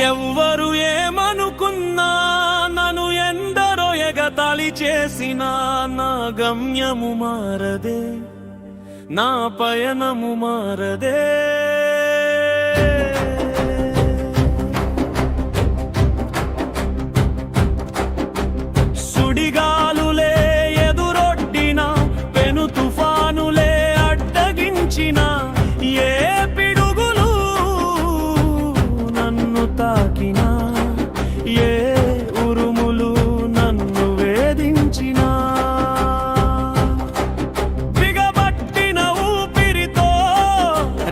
ఎవ్వరు ఏమనుకున్నా, నన్ను ఎందరో ఎగతాళి చేసినా, నా గమ్యము మారదే, నా పయనము మారదే. సుడిగాలులే ఎదురొడ్డిన, పెను తుఫానులే అడ్డగించిన, ఏ పిడుగులు నన్ను తాకినా, ఏ ఉరుములు నన్ను వేధించినా, బిగబట్టిన ఊపిరితో,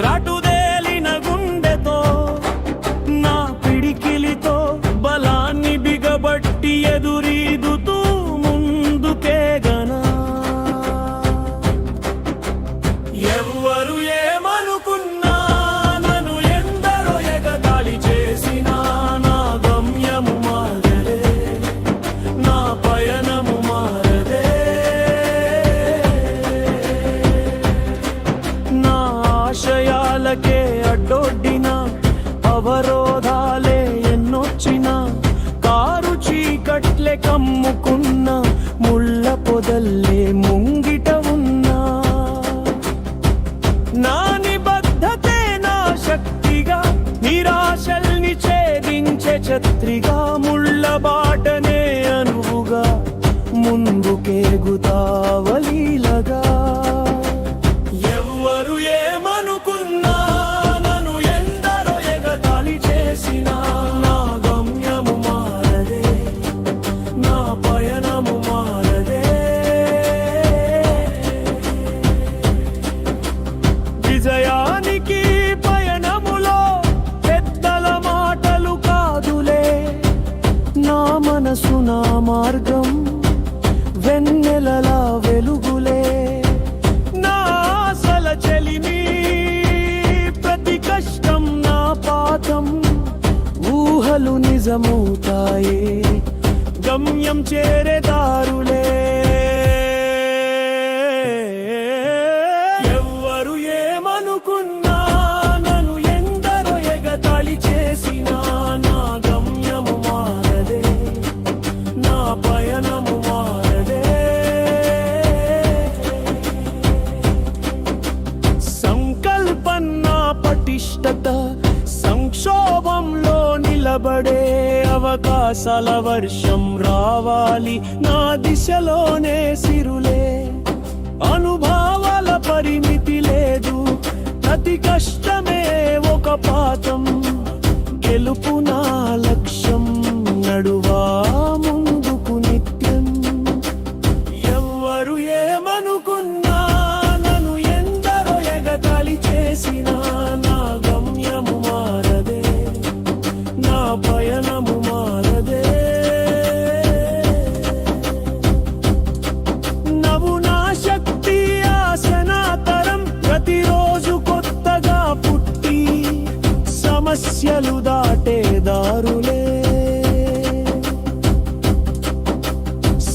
రటుదేలిన గుండెతో, నా పిడికిలితో బలాన్ని బిగబట్టి ఎదురీదుతూ ముందుకే గనా. ఎవ్వరు ఏమనుకున్నా, నన్ను ఎందరో ఎగతాళి చేసినా, నా గమ్యము మారదే, నా పయనము మారదే. నా ఆశయాలకే అడ్డొడ్డిన, అవరోధాలే ఎన్నొచ్చినా, కారు చీకట్లే కమ్ముకున్న, ముళ్ళ పొదల్లే ముంగిట ఉన్నా, నా నిబద్ధతే నా శక్తిగా, నిరాశల్ని ఛేదించే ఛత్రిగా, ముళ్ళ బాటనే అనువుగా ముందుకేగుతావలీలగా. ఎవ్వరు ఏమనుకున్నా, నన్ను ఎందరో ఎగతాళి చేసినా, నా గమ్యము మారదే, నా పయనము మారదే. విజయానికి పయనములో పెద్దల మాటలు కాదులే, నా మనసు నా మార్గం, వెన్నెలలా వెలుగులే. నా ఆశల చెలిమి, ప్రతి కష్టం నా పాఠం, ఊహలు నిజమవుతాయే, గమ్యం చేరే దారులే. ఎవ్వరు ఏమనుకున్నా, నన్ను ఎందరో ఎగతాళి చేసినా, నా గమ్యము మారదే, నా పయనము మారదే. సంకల్పన్నా పటిష్టత, సంక్షోభంలో నిలబడే అవకాశాల వర్షం రావాలి, నా దిశలోనే సిరులే. అనుభవాల పరిమితి లేదు, ప్రతి కష్టమే ఒక పాఠం, గెలుపు నా లక్ష్యం, నడువా ముందుకు నిత్యం. ఎవ్వరు ఏమనుకున్నా, నన్ను ఎందరో ఎగతాళి చేసినా, నా గమ్యము మారదే, నా పయనము మారదే. నవ్వు నా శక్తి, ఆశ నా తరం, ప్రతిరోజు కొత్తగా పుట్టి, సమస్యలు దాటే దారులే.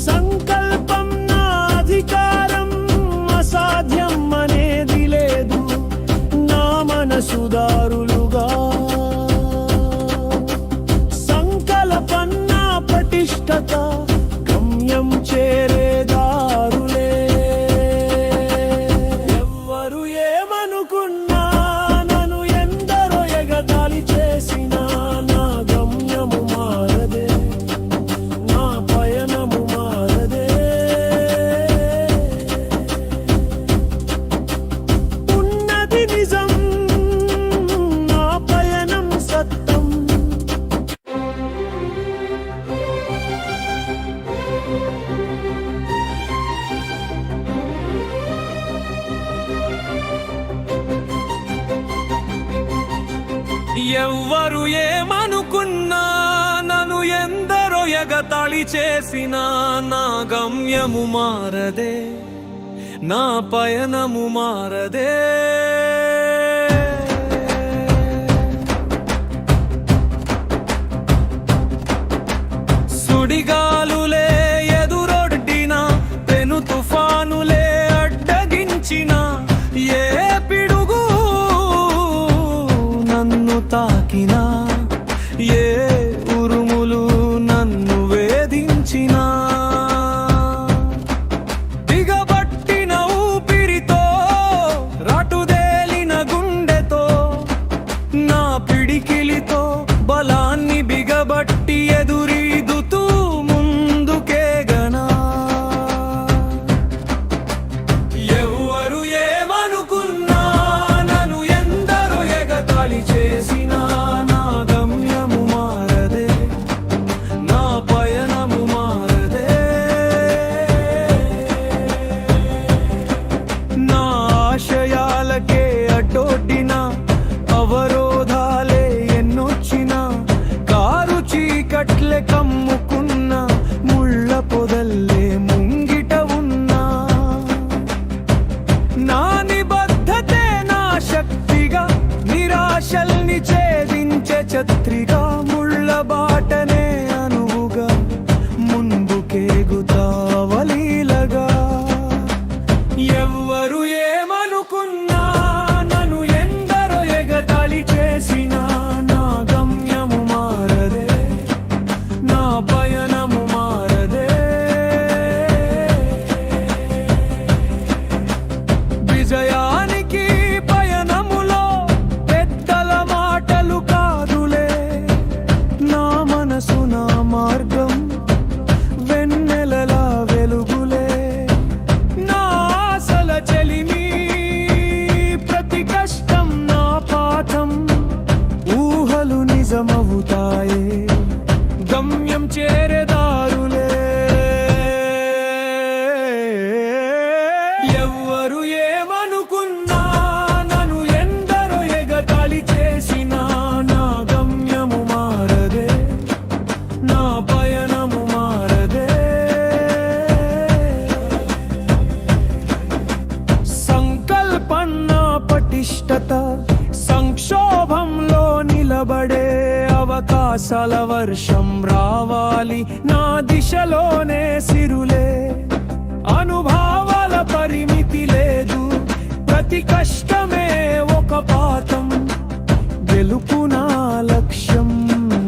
సంకల్పం నా అధికారం, అసాధ్యం అనేది లేదు, నా మనసు దారులుగా. సంకల్పం నా పటిష్టత, గమ్యం చేరే దారులే. ఎవ్వరు ఏమనుకున్నా, నన్ను ఎందరో ఎగతాళి చేసినా, నా గమ్యము మారదే, నా పయనము మారదే. ఉన్నది నిజం, నా పయనం సత్యం. ఎవ్వరు ఏమనుకున్నా, నన్ను ఎందరో ఎగతాళి చేసినా, నా గమ్యము మారదే, నా పయనము మారదే. సుడిగాలులే ఎదురొడ్డిన, పెను తుఫానులే అడ్డగించిన, ఏ పిడుగు నన్ను తాకినా, ఏ పయనము మారదే. విజయానికి పయనములో పెద్దల మాటలు కాదులే, నా మనసు నా మార్గం వెన్నెలలా వెలుగులే. నా ఆశల చెలిమి ప్రతి కష్టం నా పాఠం, ఊహలు నిజమవుతాయే గమ్యం చేరేదారులే. ఎవ్వరు ఏమనుకున్నా, నన్ను ఎందరో ఎగతాళి చేసినా, నా గమ్యము మారదే, నా పయనము మారదే. సంకల్పన్న పటిష్టత సంక్షోభంలో నిలబడే అవకాశాల వర్షం రావాలి నా దిశలోనే సిరులే. అనుభవాల పరిమితి లేదు, ప్రతి కష్టమే ఒక పాఠం. గెలుపు నా లక్ష్యం,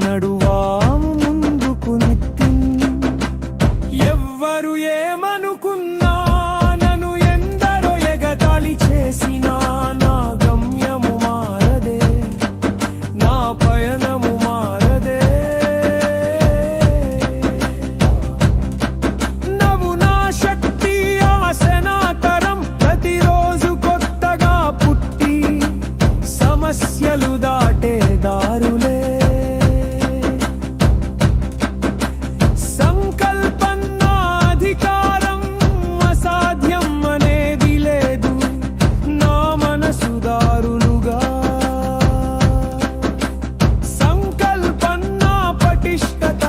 నడువాము ముందుకు నిత్యం. ఎవ్వరు ఏమనుకున్నా, నన్ను ఎందరో ఎగతాళి చేసినా, నా గమ్యము మారదే, నా పయనము మారదే. నవ్వు నా శక్తి, ఆశ నా తరం, ప్రతిరోజు కొత్తగా పుట్టి సమస్యలు దాటే దారులే. సంకల్పం నా అధికారం, అసాధ్యం అనేది లేదు, నా మనసు దారులుగా. సంకల్పం నా పటిష్టత,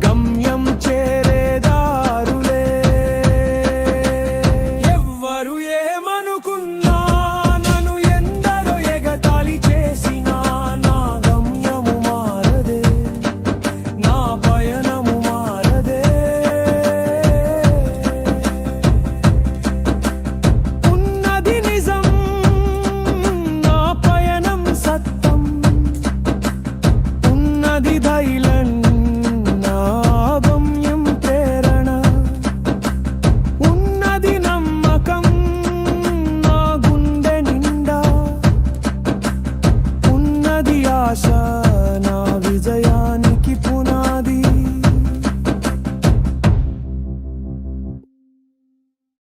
గమ్యం చేరేదారులే. ఎవ్వరు ఏమనుకున్నా, నన్ను ఎందరో ఎగతాళి చేసినా, నా గమ్యము మారదే, నా పయనము మారదే. ఉన్నది నిజం, నా పయనం సత్యం. ఉన్నది ధైర్యం, నా గమ్యం ప్రేరణ. ఉన్నది నమ్మకం, నా గుండె నిండా. ఉన్నది ఆశ,